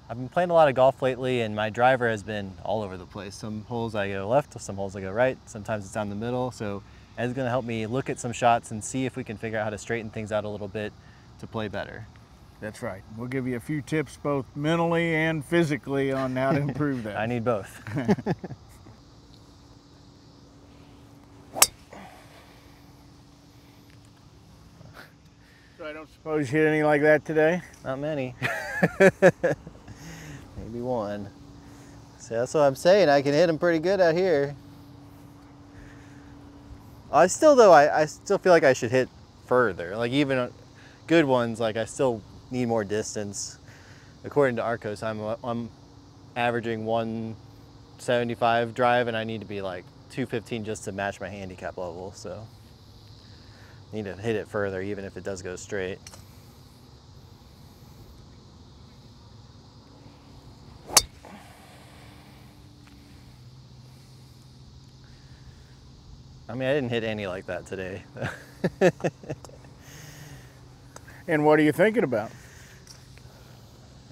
I've been playing a lot of golf lately, and my driver has been all over the place. Some holes I go left, some holes I go right, sometimes it's down the middle. So Ed's gonna help me look at some shots and see if we can figure out how to straighten things out a little bit to play better. That's right. We'll give you a few tips both mentally and physically on how to improve that. I need both. So I don't suppose you hit any like that today? Not many. Maybe one. So that's what I'm saying. I can hit them pretty good out here. I still feel like I should hit further. Like even good ones, like I still need more distance. According to Arccos, I'm averaging 175 drive, and I need to be like 215 just to match my handicap level. So I need to hit it further, even if it does go straight. I mean, I didn't hit any like that today. And what are you thinking about?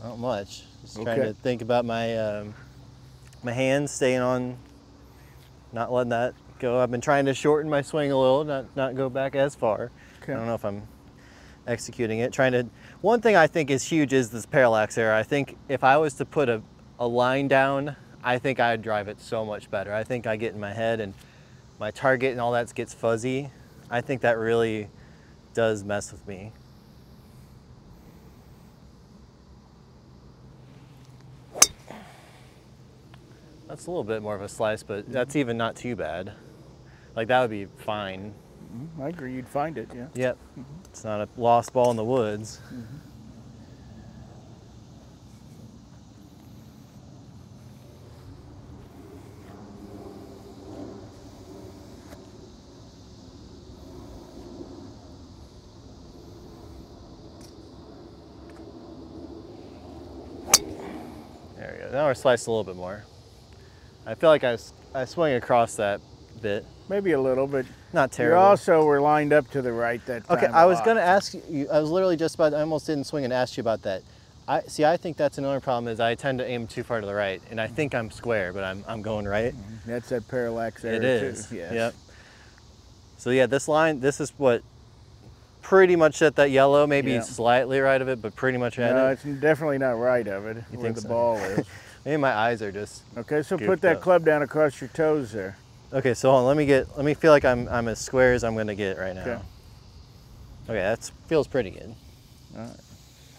Not much. Just trying to think about my my hands, staying on, not letting that go. I've been trying to shorten my swing a little, not go back as far. Okay. I don't know if I'm executing it. One thing I think is huge is this parallax error. I think if I was to put a line down, I think I'd drive it so much better. I think I get in my head and my target and all that gets fuzzy. I think that really does mess with me. That's a little bit more of a slice, but that's even not too bad. Like that would be fine. I agree, you'd find it, yeah. Yep. It's not a lost ball in the woods. There we go. Now we're sliced a little bit more. I feel like I swung across that bit. Maybe a little, but not terrible. You also were lined up to the right that time. Okay, I was going to ask you, I was literally just about, I almost didn't swing and ask you about that. I think that's another problem is I tend to aim too far to the right, and I think I'm square, but I'm going right. That's that parallax error. It is, too. Yes. Yep. So yeah, this line, this is what pretty much at that yellow, maybe slightly right of it, but pretty much at it. No, it's definitely not right of it, where the ball is. Maybe my eyes are just okay, so put that club down across your toes there. Okay, so hold on, let me feel like I'm as square as I'm gonna get right now. Okay, that feels pretty good. All right.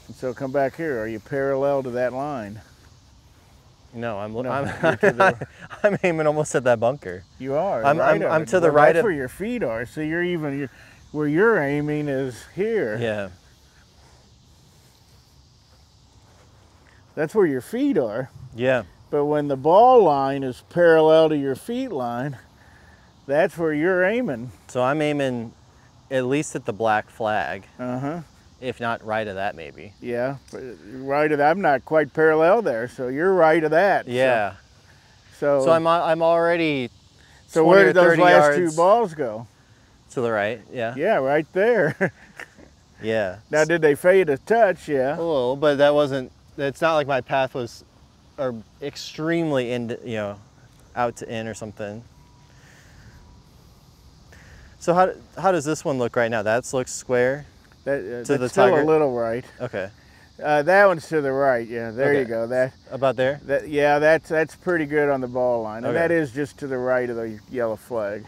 And so come back here. Are you parallel to that line? No, I'm aiming almost at that bunker. You are. I'm to the right of where your feet are. So where you're aiming is here. Yeah. That's where your feet are. Yeah. But when the ball line is parallel to your feet line, that's where you're aiming. So I'm aiming at least at the black flag. Uh-huh. If not right of that, maybe. Yeah, but right of that. I'm not quite parallel there, so you're right of that. Yeah. So I'm already. So where did those last two balls go? To the right. Yeah. Yeah, right there. Yeah. Now, did they fade a touch? Yeah. A little, but that wasn't. It's not like my path was, or extremely out to in or something. So how does this one look right now? That looks square. That's still a little right. Okay. That one's to the right. Yeah, there you go. That about there. Yeah, that's pretty good on the ball line, and that is just to the right of the yellow flag.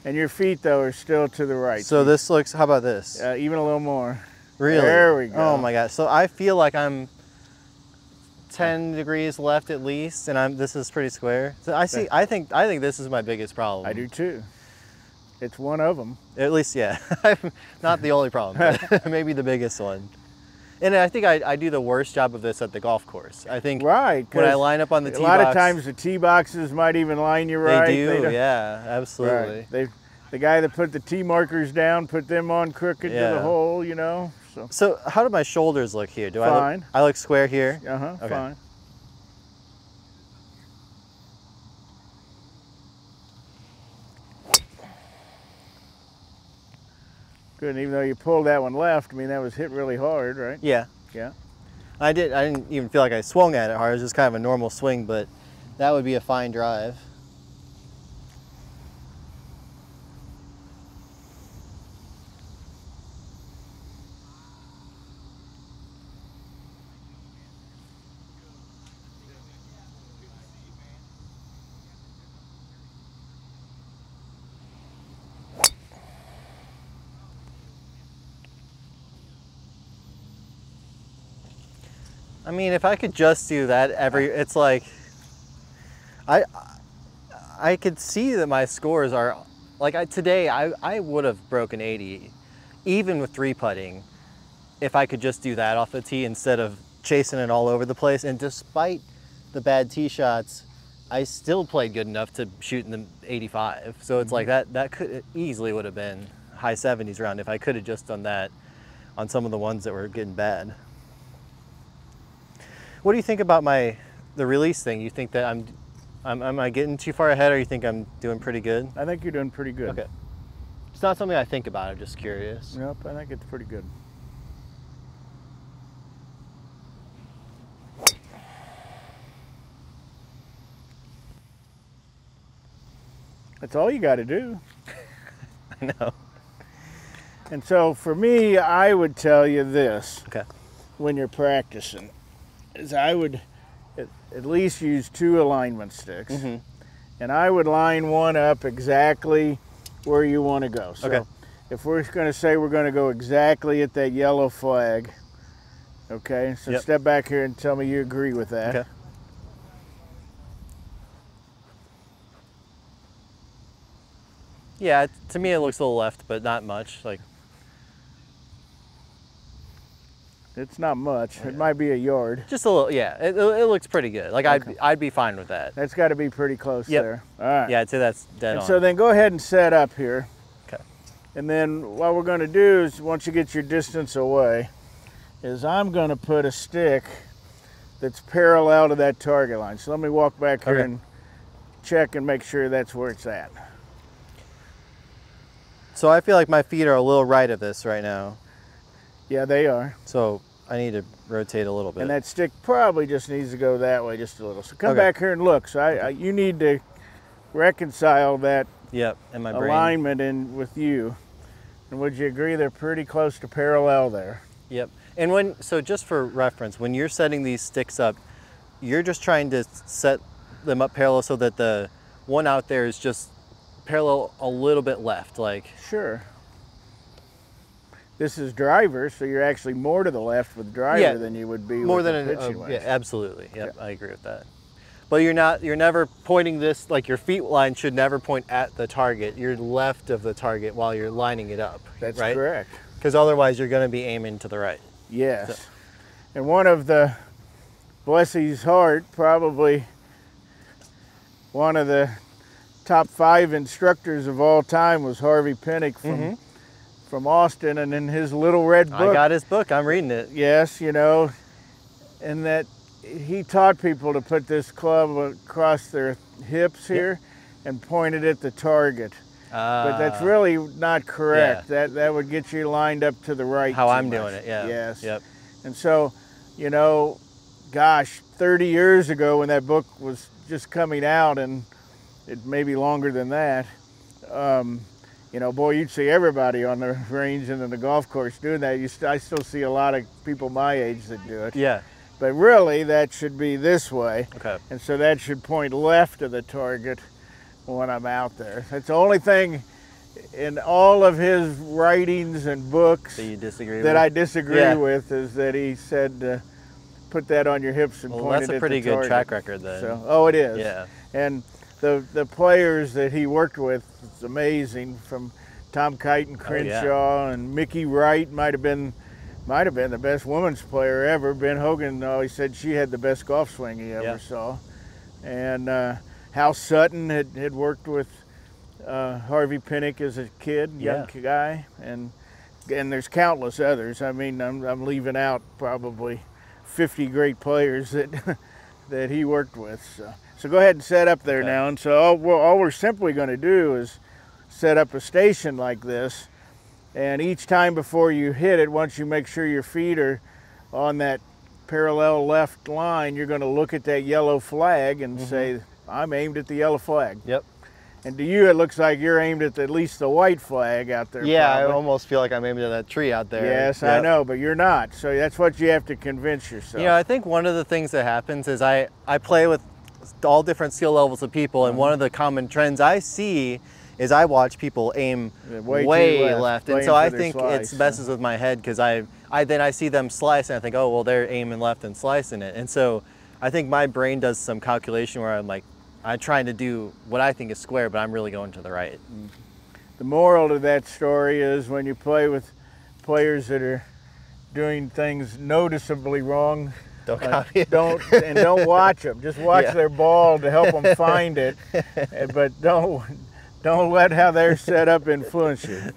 And your feet though are still to the right. So this looks. How about this? Even a little more. Really? There we go. Oh my gosh. So I feel like I'm 10 degrees left at least, and this is pretty square. So I think this is my biggest problem. I do too. It's one of them. At least, yeah. Not the only problem, but maybe the biggest one. And I think I do the worst job of this at the golf course. I think when I line up on the tee box. A lot of times the tee boxes might even line you right. They do, yeah, absolutely. Right. The guy that put the tee markers down, put them on crooked to the hole, you know. So how do my shoulders look here? Fine. I look square here? Uh-huh, okay. Fine. Good, and even though you pulled that one left, I mean, that was hit really hard, right? Yeah. Yeah. I didn't even feel like I swung at it hard. It was just kind of a normal swing, but that would be a fine drive. I mean, if I could just do that it's like, I could see that my scores are, like today I would have broken 80, even with 3-putting, if I could just do that off the tee instead of chasing it all over the place. And despite the bad tee shots, I still played good enough to shoot in the 85. So it's like that could easily would have been high 70s round if I could have just done that on some of the ones that were getting bad. What do you think about the release thing? You think that am I getting too far ahead, or you think I'm doing pretty good? I think you're doing pretty good. Okay. It's not something I think about, I'm just curious. Nope, I think it's pretty good. That's all you got to do. I know. And so for me, I would tell you this. Okay. When you're practicing, is I would at least use 2 alignment sticks. And I would line one up exactly where you want to go. So okay. If we're going to say we're going to go exactly at that yellow flag, okay, so step back here and tell me you agree with that. Okay. Yeah, to me it looks a little left, but not much. Like, it's not much. It might be a yard. Just a little, yeah. It looks pretty good. Like, okay. I'd be fine with that. That's got to be pretty close there. All right. Yeah, I'd say that's dead on. So then go ahead and set up here. Okay. And then what we're going to do is, once you get your distance away, is I'm going to put a stick that's parallel to that target line. So let me walk back here and check and make sure that's where it's at. So I feel like my feet are a little right of this right now. Yeah, they are. So I need to rotate a little bit. And that stick probably just needs to go that way just a little. So come back here and look. So you need to reconcile that in my alignment in with you. And would you agree they're pretty close to parallel there? Yep. And so just for reference, when you're setting these sticks up, you're just trying to set them up parallel so that the one out there is just parallel a little bit left, like. Sure. This is driver, so you're actually more to the left with driver than you would be more with than the pitching wedge. Yeah, absolutely. Yep, I agree with that. But you're never pointing this, like your feet line should never point at the target. You're left of the target while you're lining it up. That's right? correct. Because otherwise you're going to be aiming to the right. Yes. So. And one of the, bless his heart, probably one of the top 5 instructors of all time was Harvey Pinnock from Austin, and in his little red book. I got his book, I'm reading it. Yes, you know, and that he taught people to put this club across their hips here and point it at the target. But that's really not correct. That would get you lined up to the right. How I'm doing it, Yes. Yep. And so, you know, gosh, 30 years ago when that book was just coming out, and it may be longer than that, you know, boy, you'd see everybody on the range and in the golf course doing that. I still see a lot of people my age that do it. Yeah. But really, that should be this way. Okay. And so that should point left of the target when I'm out there. That's the only thing in all of his writings and books that you disagree that with? I disagree with is that he said, put that on your hips and point it at the target. That's a pretty good track record then. So, oh, it is. Yeah. And the players that he worked with, it's amazing, from Tom Kite and Crenshaw and Mickey Wright might have been the best women's player ever. Ben Hogan always said she had the best golf swing he ever saw. And Hal Sutton had worked with Harvey Pinnock as a kid, young guy, and there's countless others. I mean, I'm leaving out probably 50 great players that he worked with. So go ahead and set up there now. And so all we're simply going to do is set up a station like this. And each time before you hit it, once you make sure your feet are on that parallel left line, you're going to look at that yellow flag and say, I'm aimed at the yellow flag. Yep. And to you, it looks like you're aimed at least the white flag out there. Yeah, probably. I almost feel like I'm aiming at that tree out there. Yes, I know, but you're not. So that's what you have to convince yourself. You know, I think one of the things that happens is I play with all different skill levels of people, and one of the common trends I see is I watch people aim way left. And so I think it messes with my head, because then I see them slice and I think, oh, well, they're aiming left and slicing it. And so I think my brain does some calculation where I'm like, I'm trying to do what I think is square, but I'm really going to the right. The moral to that story is when you play with players that are doing things noticeably wrong, don't copy it. Don't watch them. Just watch their ball to help them find it, but don't let how they're set up influence you.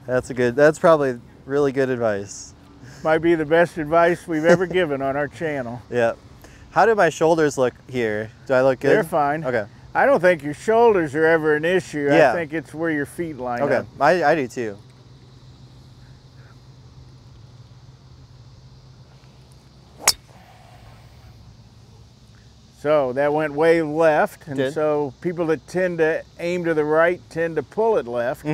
That's probably really good advice. Might be the best advice we've ever given on our channel. Yeah. How do my shoulders look here? Do I look good? They're fine. Okay. I don't think your shoulders are ever an issue. Yeah. I think it's where your feet line up. Okay, I do too. So that went way left, and Did. so people that tend to aim to the right tend to pull it left.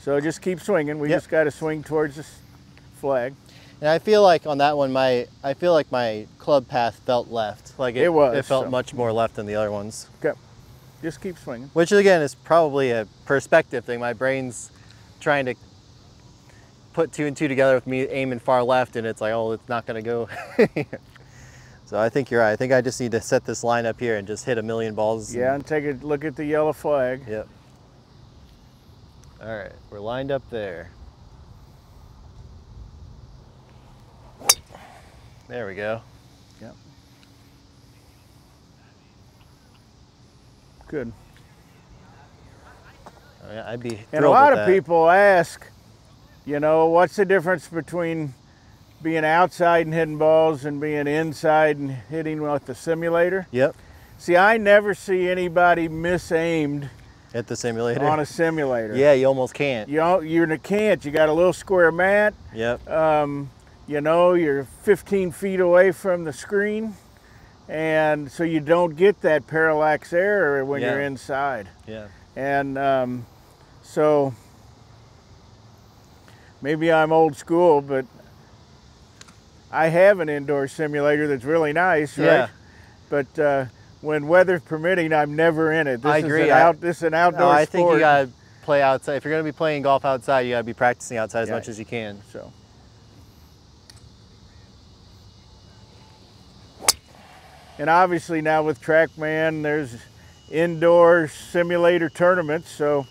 So just keep swinging. We just got to swing towards this flag. And I feel like on that one, I feel like my club path felt left. Like it felt much more left than the other ones. Okay, just keep swinging. Which again is probably a perspective thing. My brain's trying to put 2 and 2 together with me aiming far left, and it's like, oh, it's not gonna go. So I think you're right. I think I just need to set this line up here and just hit a million balls. Yeah, and take a look at the yellow flag. Yep. All right, we're lined up there. There we go. Yep. Good. Oh, yeah, I'd be thrilled And a lot with of that. people ask, you know, what's the difference between being outside and hitting balls and being inside and hitting with the simulator? Yep. See, I never see anybody misaimed At the simulator? on a simulator. Yeah, you almost can't. You can't. You got a little square mat. Yep. You know, you're 15 feet away from the screen, and so you don't get that parallax error when you're inside. Yeah. And so maybe I'm old school, but I have an indoor simulator that's really nice, right? Yeah. But when weather permitting, I'm never in it. I agree. This is an outdoor No, I sport. think you gotta play outside. If you're gonna be playing golf outside, you gotta be practicing outside as much as you can. So. And obviously now with TrackMan, there's indoor simulator tournaments, so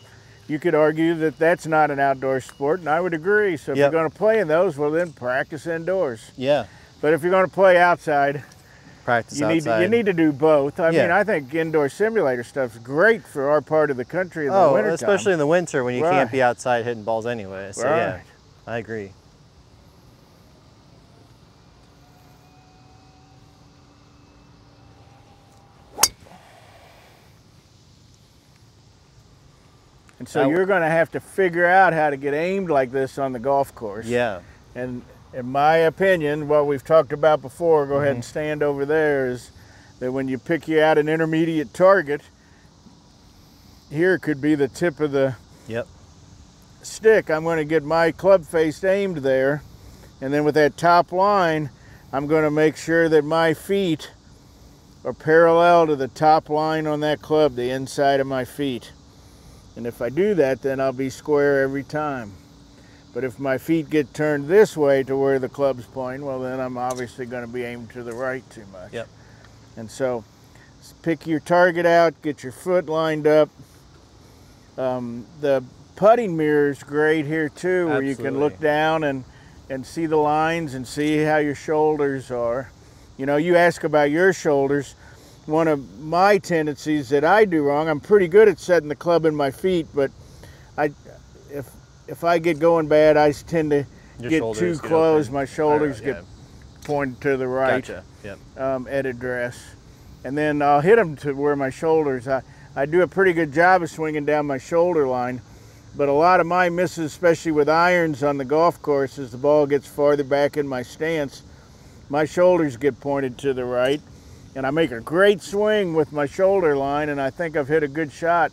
you could argue that that's not an outdoor sport, and I would agree. So if you're going to play in those, well then practice indoors. Yeah. But if you're going to play outside, practice you outside. need to do both. I mean, I think indoor simulator stuff's great for our part of the country in the winter time. Especially in the winter when you can't be outside hitting balls anyway. So yeah, I agree. And so you're going to have to figure out how to get aimed like this on the golf course. Yeah. And in my opinion, what we've talked about before, go ahead and stand over there, is that when you pick you out an intermediate target, here could be the tip of the stick. I'm going to get my club face aimed there, and then with that top line, I'm going to make sure that my feet are parallel to the top line on that club, the inside of my feet. And if I do that, then I'll be square every time. But if my feet get turned this way to where the club's pointing, well, then I'm obviously going to be aimed to the right too much. Yep. And so pick your target out, get your foot lined up. The putting mirror is great here too, where you can look down and see the lines and see how your shoulders are. You know, you ask about your shoulders. One of my tendencies that I do wrong, I'm pretty good at setting the club in my feet, but if I get going bad, I tend to get too close. My shoulders get pointed to the right. Gotcha. Yep. At address. And then I'll hit them to where my shoulders, I do a pretty good job of swinging down my shoulder line, but a lot of my misses, especially with irons on the golf course, as the ball gets farther back in my stance, my shoulders get pointed to the right, and I make a great swing with my shoulder line, and I think I've hit a good shot,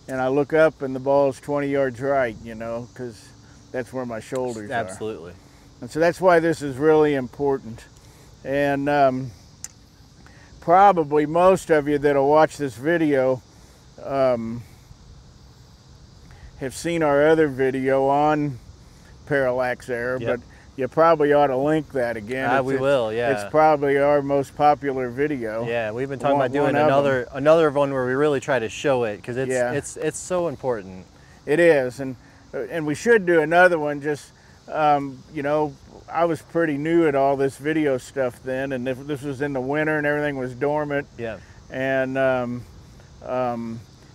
and I look up and the ball's 20 yards right, you know, because that's where my shoulders are. Absolutely. And so that's why this is really important. And probably most of you that'll watch this video have seen our other video on parallax error, Yep. but you probably ought to link that again. We will, yeah. It's probably our most popular video. Yeah, we've been talking about doing another one where we really try to show it, because it's so important. It is, and we should do another one. Just you know, I was pretty new at all this video stuff then, and this was in the winter and everything was dormant. Yeah. And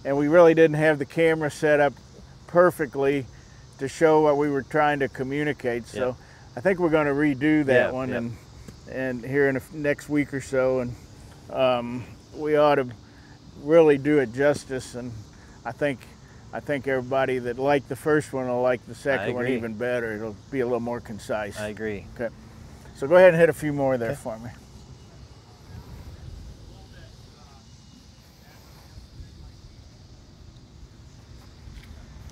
we really didn't have the camera set up perfectly to show what we were trying to communicate. So I think we're going to redo that one and here in the next week or so, and we ought to really do it justice. And I think everybody that liked the first one will like the second one even better. It'll be a little more concise. I agree. Okay. So go ahead and hit a few more there for me.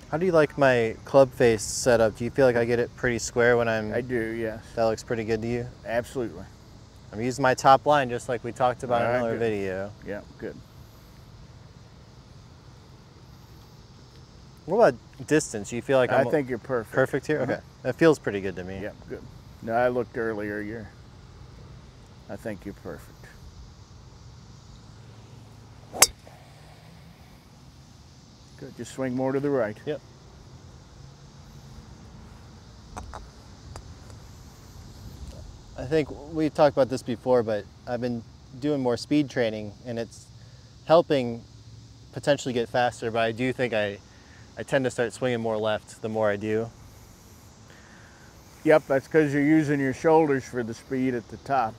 How do you like my club face setup? Do you feel like I get it pretty square when I'm... I do, yes. That looks pretty good to you? Absolutely. I'm using my top line just like we talked about in another good. video. Yeah, good. What about distance? Do you feel like I think you're perfect. Perfect here? Okay. That feels pretty good to me. Yeah, good. No, I looked earlier. I think you're perfect. Good. Just swing more to the right. Yep. I think we talked about this before, but I've been doing more speed training, and it's helping potentially get faster, but I do think I tend to start swinging more left the more I do. Yep, that's because you're using your shoulders for the speed at the top.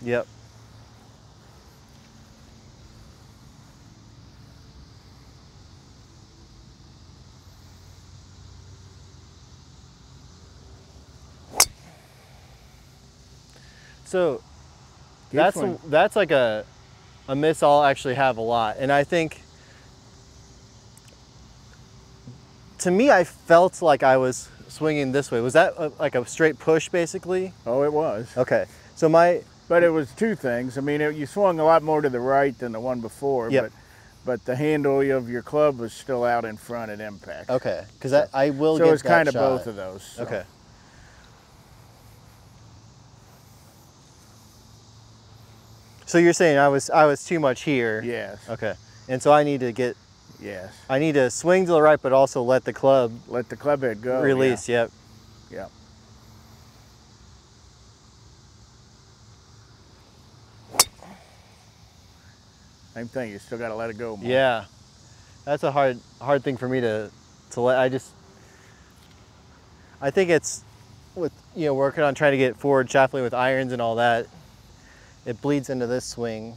Yep. So that's like a miss I'll actually have a lot. And I think, to me, I felt like I was swinging this way. Was that like a straight push, basically? Oh, it was. Okay. So But it was two things. I mean, you swung a lot more to the right than the one before. Yep. But the handle of your club was still out in front at impact. Okay. Because I will get that shot. So it's kind of both of those. So. Okay. So you're saying I was too much here? Yes. Okay. And so I need to get... Yes. I need to swing to the right, but also let the club... Let the club head go. Release, yeah. Yep. Yep. Same thing, you still got to let it go more. Yeah. That's a hard thing for me to let... I think it's with, working on trying to get forward shuffling with irons and all that, it bleeds into this swing.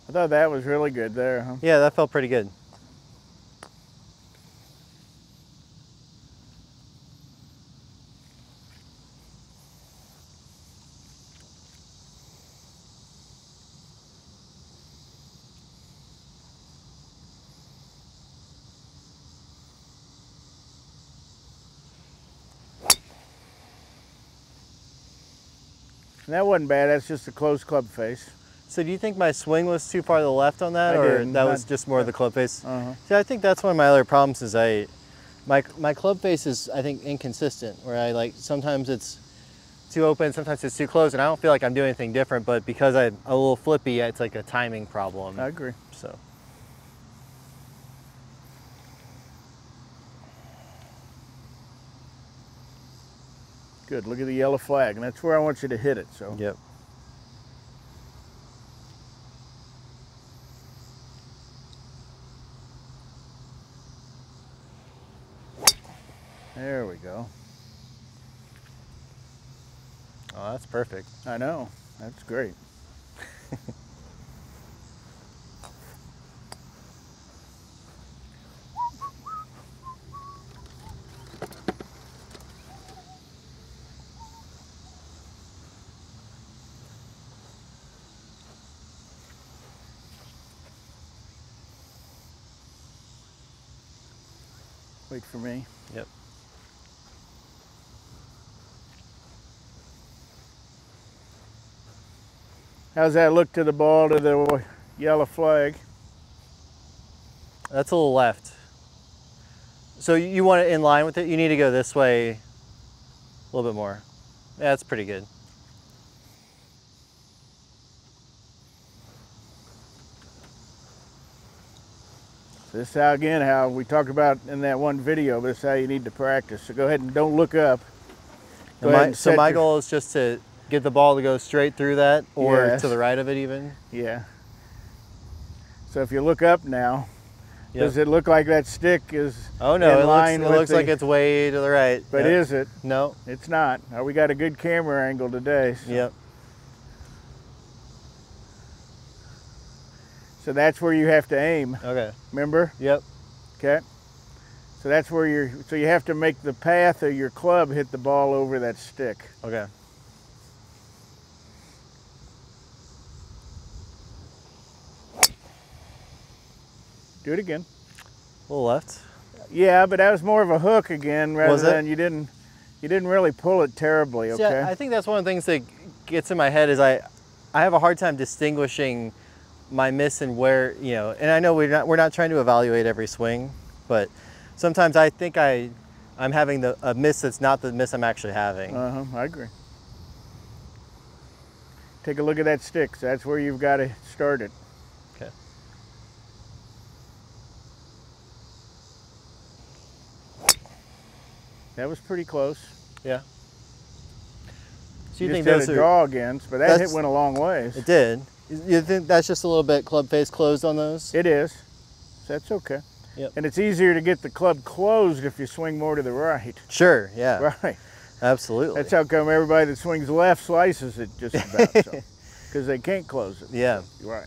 I thought that was really good there, huh? Yeah, that felt pretty good. And that wasn't bad, that's just a closed club face. So do you think my swing was too far to the left on that, was just more of the club face? Uh-huh. See, I think that's one of my other problems is my club face is, I think, inconsistent, where sometimes it's too open, sometimes it's too closed, and I don't feel like I'm doing anything different, but because I'm a little flippy, it's like a timing problem. I agree. So. Good, look at the yellow flag, and that's where I want you to hit it, so. Yep. There we go. Oh, that's perfect. I know. That's great. Wait for me. Yep. How's that look to the ball, to the yellow flag? That's a little left. So you want it in line with it? You need to go this way a little bit more. Yeah, that's pretty good. This is how, again, how we talked about in that one video, but this is how you need to practice. So go ahead and don't look up. So my goal is just to get the ball to go straight through that, or Yes. to the right of it even. Yeah. So if you look up now, Yep. does it look like that stick is Oh no, in line it with looks like it's way to the right. But Yep. is it? No. It's not. We got a good camera angle today. So. Yep. So that's where you have to aim. Okay. Remember? Yep. Okay. So that's where you have to make the path of your club hit the ball over that stick. Okay. Do it again. A little left. Yeah, but that was more of a hook again rather Was it? than you didn't really pull it terribly, okay? See, I think that's one of the things that gets in my head is I have a hard time distinguishing my miss and where, you know, and I know we're not trying to evaluate every swing, but sometimes I think I'm having a miss that's not the miss I'm actually having. I agree. Take a look at that stick. So that's where you've got to start it. Okay. That was pretty close. Yeah. So You you think just those had a are draw against, but that hit went a long ways. It did. You think that's just a little bit club face closed on those? It is. So that's okay. Yep. And it's easier to get the club closed if you swing more to the right. Sure, yeah. Right. Absolutely. That's how come everybody that swings left slices it just about, so. Because they can't close it. Yeah. Right.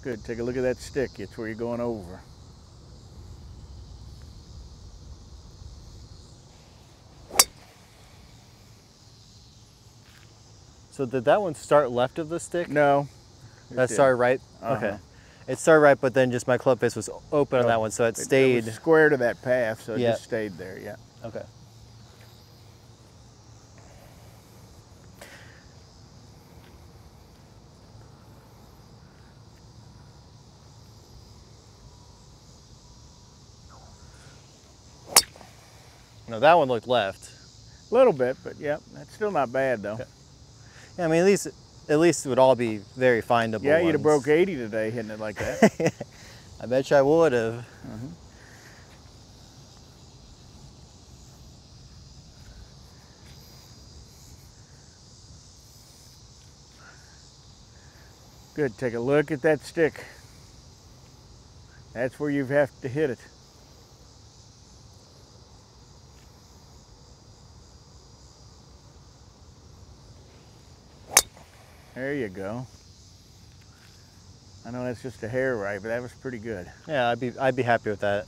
Good. Take a look at that stick. It's where you're going over. So did that one start left of the stick? No. That started right? Okay. It started right, but then just my club face was open on that one, so it stayed. It was square to that path, so it Yeah. just stayed there, yeah. Okay. No, that one looked left. A little bit, but yeah, that's still not bad though. Okay. Yeah, I mean, at least it would all be very findable. Yeah, you'd have ones. broke 80 today hitting it like that. I bet you I would have. Good, take a look at that stick. That's where you have to hit it. There you go. I know that's just a hair right, but that was pretty good. Yeah, I'd be happy with that.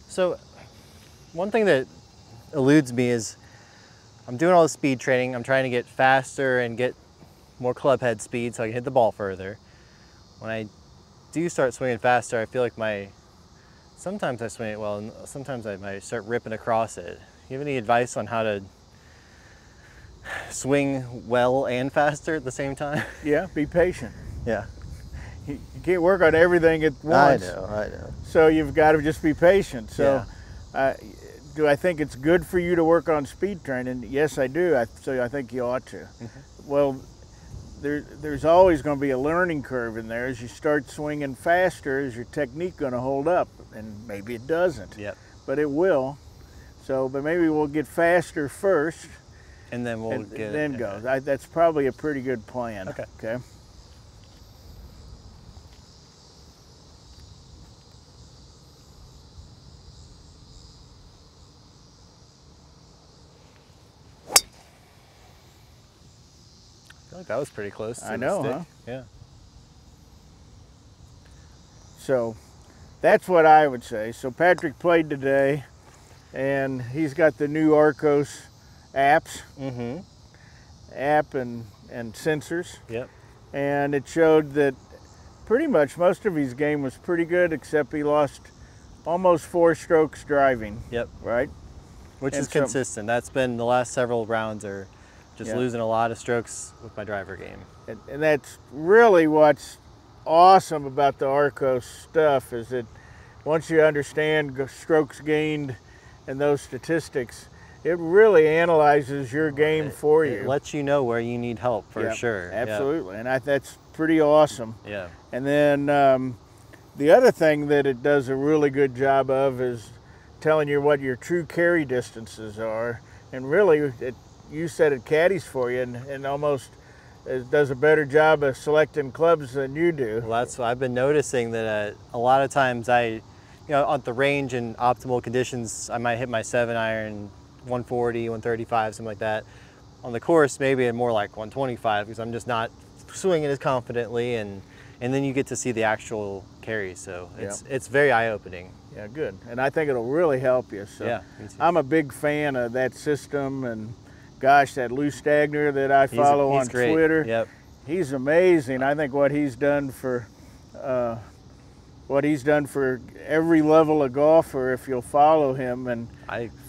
So, one thing that eludes me is I'm doing all the speed training. I'm trying to get faster and get more club head speed so I can hit the ball further. When I do start swinging faster, I feel like sometimes I swing it well, and sometimes I might start ripping across it. You have any advice on how to swing well and faster at the same time? Yeah, be patient. Yeah. You can't work on everything at once. I know. So you've got to just be patient. So do I think it's good for you to work on speed training? Yes, I do. So I think you ought to. Well, there's always going to be a learning curve in there. As you start swinging faster, is your technique going to hold up? And maybe it doesn't. Yep. But it will. So, but maybe we'll get faster first, And then we'll get it. Then go. That's probably a pretty good plan. Okay. Okay. I feel like that was pretty close to I know, the stick. huh? Yeah. So that's what I would say. So Patrick played today, and he's got the new Arccos apps, app and sensors. Yep. And it showed that pretty much most of his game was pretty good, except he lost almost 4 strokes driving. Yep. Right? Which And is consistent. That's been the last several rounds are just Yeah. losing a lot of strokes with my driver game. And that's really what's awesome about the Arccos stuff, is that once you understand strokes gained and those statistics, it really analyzes your game for you. It lets you know where you need help for sure. Absolutely, and that's pretty awesome. Yeah. And then the other thing that it does a really good job of is telling you what your true carry distances are, and really you said it caddies for you, and almost it does a better job of selecting clubs than you do. Well, that's what I've been noticing, that a lot of times on the range in optimal conditions, I might hit my 7-iron 140, 135, something like that. On the course, maybe more like 125, because I'm just not swinging as confidently, and then you get to see the actual carry. So it's very eye-opening. Yeah, good. And I think it'll really help you. So yeah, me too. I'm a big fan of that system, and gosh, that Lou Stagner that I follow on great. Twitter, Yep. He's amazing. I think what he's done for every level of golfer, if you'll follow him and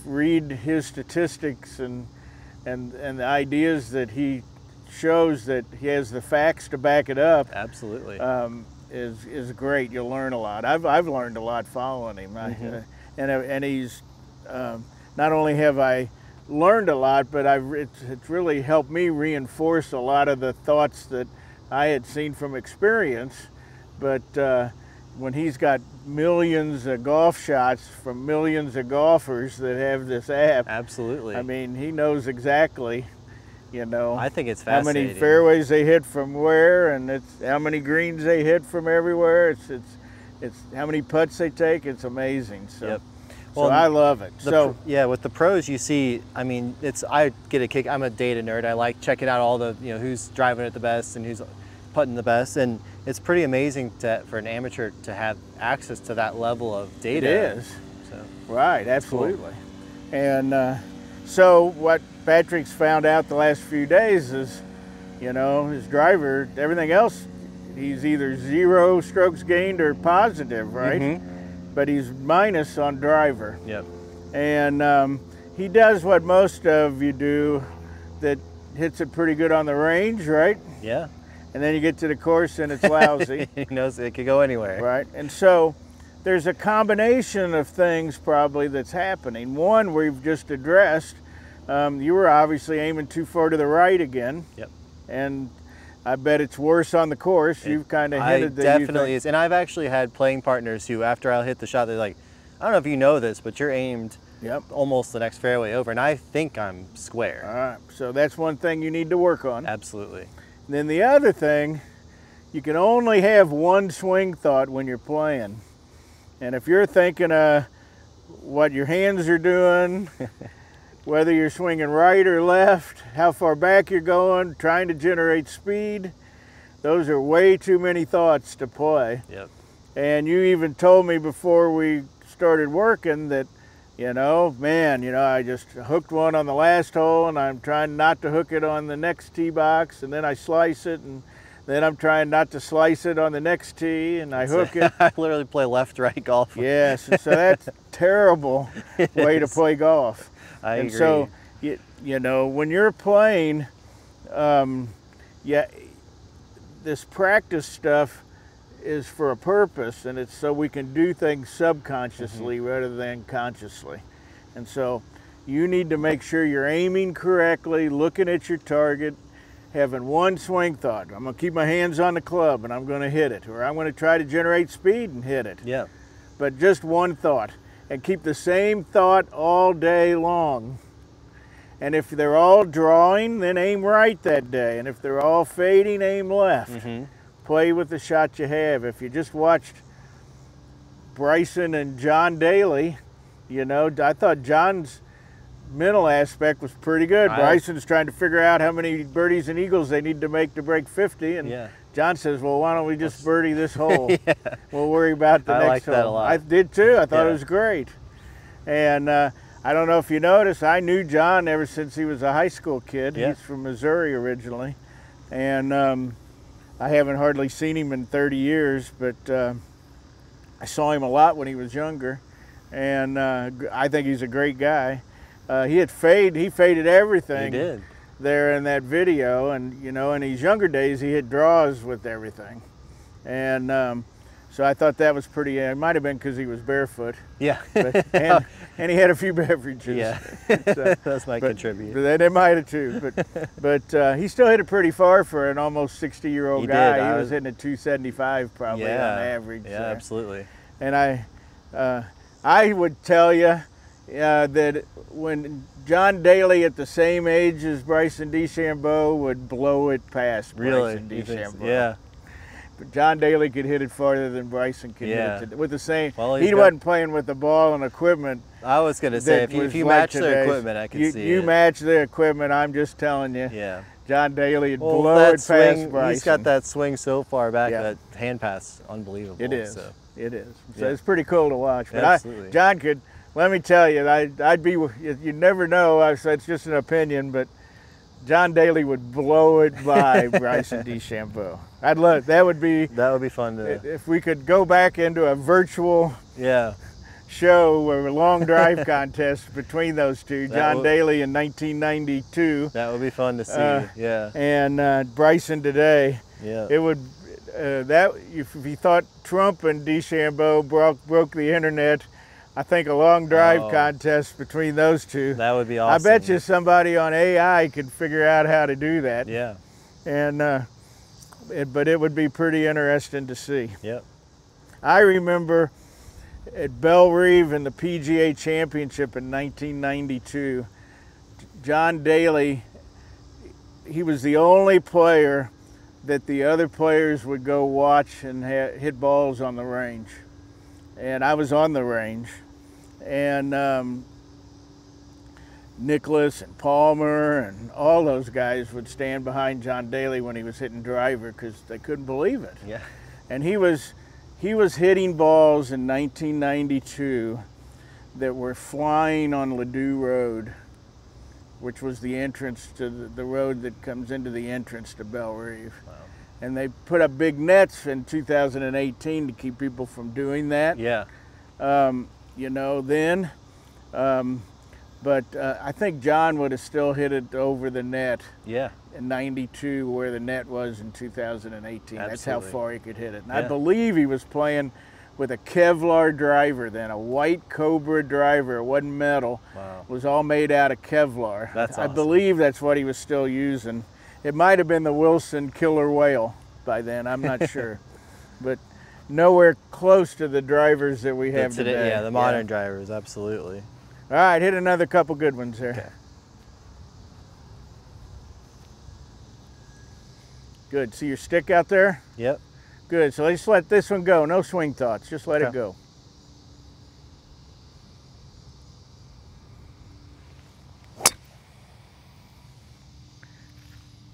read his statistics and the ideas that he shows, that he has the facts to back it up. Absolutely. Is great. You'll learn a lot. I've learned a lot following him. And he's not only have I learned a lot, but it's really helped me reinforce a lot of the thoughts that I had seen from experience. But when he's got millions of golf shots from millions of golfers that have this app, absolutely. I mean, he knows exactly, I think it's how fascinating. many fairways they hit from where, and it's how many greens they hit from everywhere. It's how many putts they take. It's amazing. So. Yep. Well, so I love it. With the pros, you see, I mean, I get a kick. I'm a data nerd. I like checking out all the, who's driving it the best and who's putting the best, and it's pretty amazing for an amateur to have access to that level of data. It is. So, right, absolutely. Cool. And so what Patrick's found out the last few days is, his driver, everything else, he's either 0 strokes gained or positive, right? But he's minus on driver. Yep. And he does what most of you do, that hits it pretty good on the range, right? Yeah. And then you get to the course and it's lousy. He knows it could go anywhere. Right. And so there's a combination of things probably that's happening. One we've just addressed. You were obviously aiming too far to the right again. Yep. And I bet it's worse on the course. You've kind of hinted that definitely is. And I've actually had playing partners who, after I hit the shot, they're like, I don't know if you know this, but you're aimed almost the next fairway over, and I think I'm square. All right. So that's one thing you need to work on. Absolutely. And then the other thing, you can only have one swing thought when you're playing. And if you're thinking of what your hands are doing, whether you're swinging right or left, how far back you're going, trying to generate speed, those are way too many thoughts to play. Yep. And you even told me before we started working that, I just hooked one on the last hole and I'm trying not to hook it on the next tee box, and then I slice it, and then I'm trying not to slice it on the next tee, and I hook it. I literally play left-right golf. Yes, so that's a terrible way to play golf. I agree. So, when you're playing, this practice stuff is for a purpose, and it's so we can do things subconsciously rather than consciously. And so you need to make sure you're aiming correctly, looking at your target, having one swing thought. I'm going to keep my hands on the club and I'm going to hit it, or I'm going to try to generate speed and hit it. Yeah. But just one thought, and keep the same thought all day long. And if they're all drawing, then aim right that day. And if they're all fading, aim left. Mm-hmm. Play with the shot you have. If you just watched Bryson and John Daly, you know, I thought John's mental aspect was pretty good. Bryson's trying to figure out how many birdies and eagles they need to make to break 50. And John says, well, why don't we just birdie this hole? We'll worry about the next hole. I like that a lot. I did too. I thought it was great. And I don't know if you noticed, I knew John ever since he was a high school kid. He's from Missouri originally. And I haven't hardly seen him in 30 years, but I saw him a lot when he was younger. And I think he's a great guy. He faded everything. He did. There in that video, and you know, in his younger days, he hit draws with everything. And so I thought that was pretty, it might have been because he was barefoot. Yeah. But, and he had a few beverages. Yeah, so, that's my contribute. But they might have too. But he still hit it pretty far for an almost 60-year-old guy. He was hitting at 275 probably on average. Yeah, absolutely. And I would tell you that when John Daly at the same age as Bryson DeChambeau would blow it past Bryson DeChambeau. Yeah. But John Daly could hit it farther than Bryson could hit it with the same. Well, he wasn't playing with the ball and equipment. I was going to say, if you match their equipment, I could see it. You match their equipment, I'm just telling you. Yeah. John Daly would blow it past Bryson. He's got that swing so far back, that hand pass, unbelievable. It is. So. It is. So it's pretty cool to watch. But absolutely. John could, let me tell you, I'd be, you never know, so it's just an opinion, but John Daly would blow it by Bryson DeChambeau. I'd love, that would be fun to, if we could go back into a virtual show or a long drive contest between those two, John Daly in 1992. That would be fun to see, and Bryson today. Yeah. It would, if you thought Trump and DeChambeau broke the internet, I think a long drive contest between those two. That would be awesome. I bet you somebody on AI could figure out how to do that. Yeah. And but it would be pretty interesting to see. Yep. I remember at Belle Reve in the PGA Championship in 1992, John Daly, he was the only player that the other players would go watch and hit balls on the range. And I was on the range, and Nicholas and Palmer and all those guys would stand behind John Daly when he was hitting driver because they couldn't believe it. Yeah. And he was hitting balls in 1992 that were flying on Ladue Road, which was the entrance to the road that comes into the entrance to Belle Reve. Wow. And they put up big nets in 2018 to keep people from doing that. Yeah. You know, then. But I think John would have still hit it over the net in 92 where the net was in 2018. Absolutely. That's how far he could hit it. And I believe he was playing with a Kevlar driver then, a white Cobra driver. It wasn't metal. Wow. It was all made out of Kevlar. That's awesome. I believe that's what he was still using. It might have been the Wilson Killer Whale by then, I'm not sure. But nowhere close to the drivers that we have today. Yeah, the modern drivers, absolutely. All right, hit another couple good ones there. Okay. Good, see your stick out there? Yep. Good, so let's let this one go. No swing thoughts, just let it go.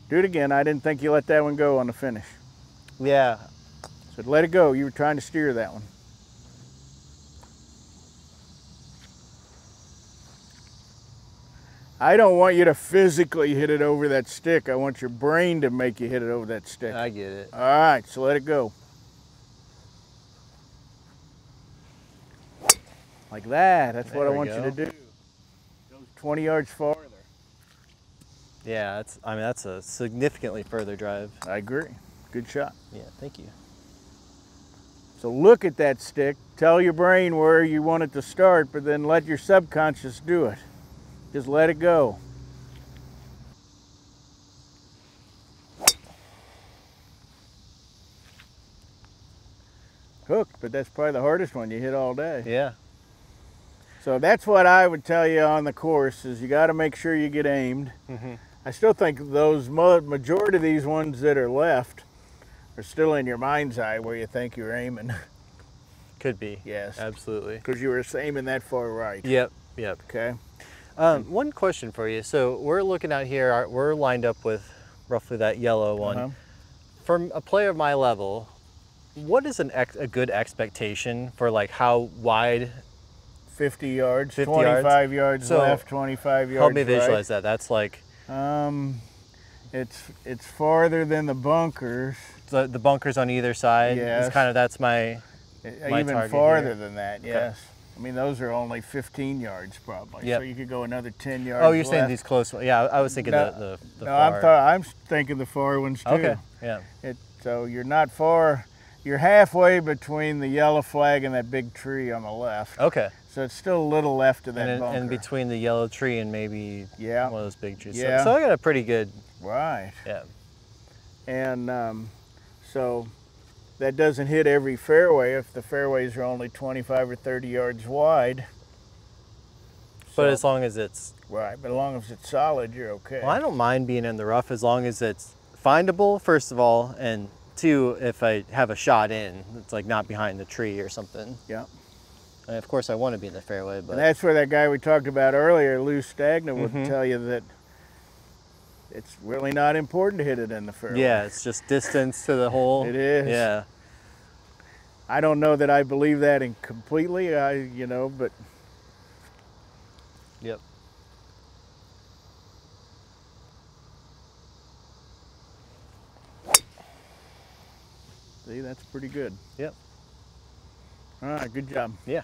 Do it again. I didn't think you let that one go on the finish. Yeah. So let it go. You were trying to steer that one. I don't want you to physically hit it over that stick. I want your brain to make you hit it over that stick. I get it. All right, so let it go. Like that. That's what I want you to do. Goes 20 yards farther. Yeah, that's a significantly further drive. I agree. Good shot. Yeah, thank you. So look at that stick, tell your brain where you want it to start, but then let your subconscious do it. Just let it go. Hooked, but that's probably the hardest one you hit all day. Yeah. So that's what I would tell you on the course is you got to make sure you get aimed. I still think those majority of these ones that are left are still in your mind's eye where you think you're aiming. Could be. Yes. Absolutely. Because you were aiming that far right. Yep. Yep. Okay. One question for you. So we're looking out here. We're lined up with roughly that yellow one. From a player of my level, what is a good expectation for like how wide? 50 yards, 50 25 yards so left, 25 yards help me visualize right. that. That's like... It's farther than the bunkers. The bunkers on either side? Yes. It's kind of, that's my even farther than that, yes. Okay. I mean, those are only 15 yards probably. Yep. So you could go another 10 yards Oh, you're left. saying these close ones. Yeah, I was thinking the no, far. I'm thinking the far ones too. Okay, yeah. So you're not far. You're halfway between the yellow flag and that big tree on the left. Okay. So it's still a little left of that bunker. And between the yellow tree and maybe one of those big trees. Yeah. So I got a pretty good... Right. Yeah. And so that doesn't hit every fairway if the fairways are only 25 or 30 yards wide. But as long as it's... Right, but as long as it's solid, you're okay. Well, I don't mind being in the rough as long as it's findable, first of all, and two, if I have a shot in, it's like not behind the tree or something. Yeah. And of course, I want to be in the fairway, but... And that's where that guy we talked about earlier, Lou Stagna, would tell you that it's really not important to hit it in the fairway. Yeah, it's just distance to the hole. It is. Yeah. I don't know that I believe that in completely, you know, but... Yep. See, that's pretty good. Yep. All right, good job. Yeah.